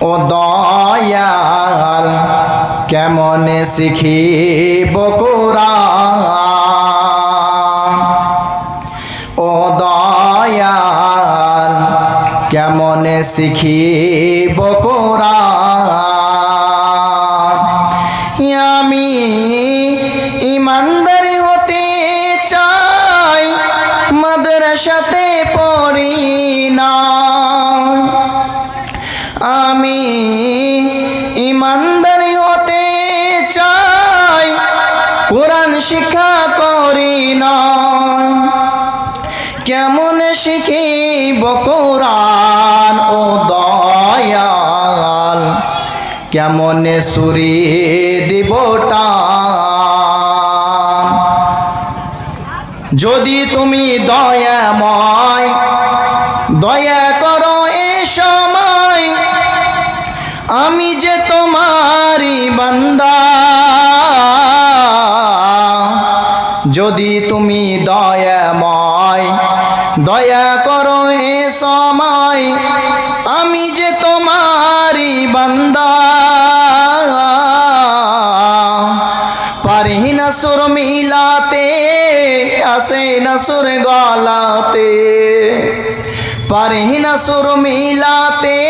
ও দয়াল কেমনে শিখিব কোরআন, ও দয়াল কেমনে শিখিব কোরআন। আমি ইমানদারি হতে চাই, মাদ্রাসাতে পড়ি না। আমি ইমানদারি হতে চাই, কোরআন শিক্ষা করি না। কেমন শিখিব কোরআন, ও দয়াল কেমনে সুরি দিব টান। যদি তুমি দয়াময় দয়া করো এ সময়, আমি যে তোমারি বান্দা। যদি তুমি দয়াময় দয়া করো এ সময়, আমি যে তোমারি বান্দা। পারি না সুর মিলাতে, আসে না সুর গলাতে। পারি না সুর মিলাতে,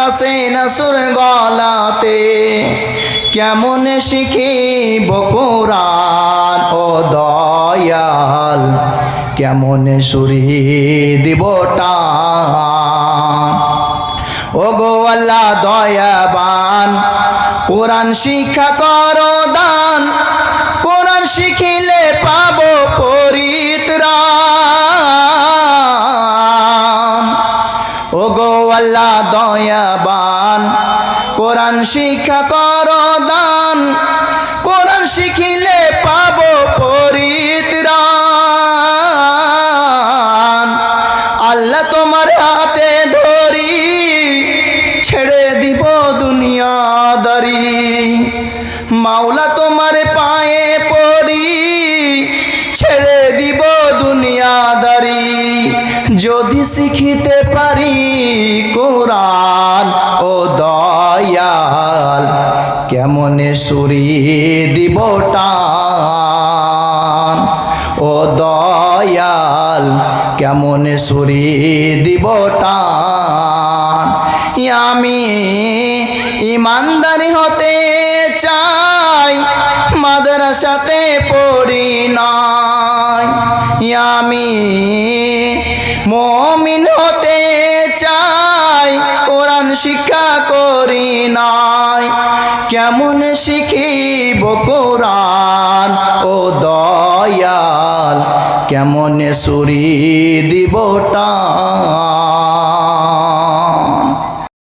আসে না সুর গলাতে। কেমন শিখিব কোরআন, ও দয়াল কেমন সুরি দিব টান। ও গো আল্লাহ দয়াবান কোরআন শিক্ষা করো দান। কোরআন শিখিলে পাবো পরিত্রাণ। ও গো আল্লাহ দয়াবান কোরআন শিক্ষা করো দান। কোরআন শিখিলে পাবো পরিত্রাণ। আল্লাহ তোমার হাতে ধরি, ছেড়ে দিব দুনিয়াদারি। মাওলা তোমার পায়ে পড়ি, ছেড়ে দিব দুনিয়াদারি। যদি শিখিতে পারি কোরআন, ও দয়াল কেমনে সুরি দিব টান। ও দয়াল কেমনে সুরি দিব টান। আমি ইমানদারি হতে চাই, মাদ্রাসাতে পড়ি নাই। আমি মুমিন হতে চাই, কোরআন শিক্ষা করি নাই। কেমন শিখিব কোরআন, ও দয়াল কেমন সুরি দিব টান।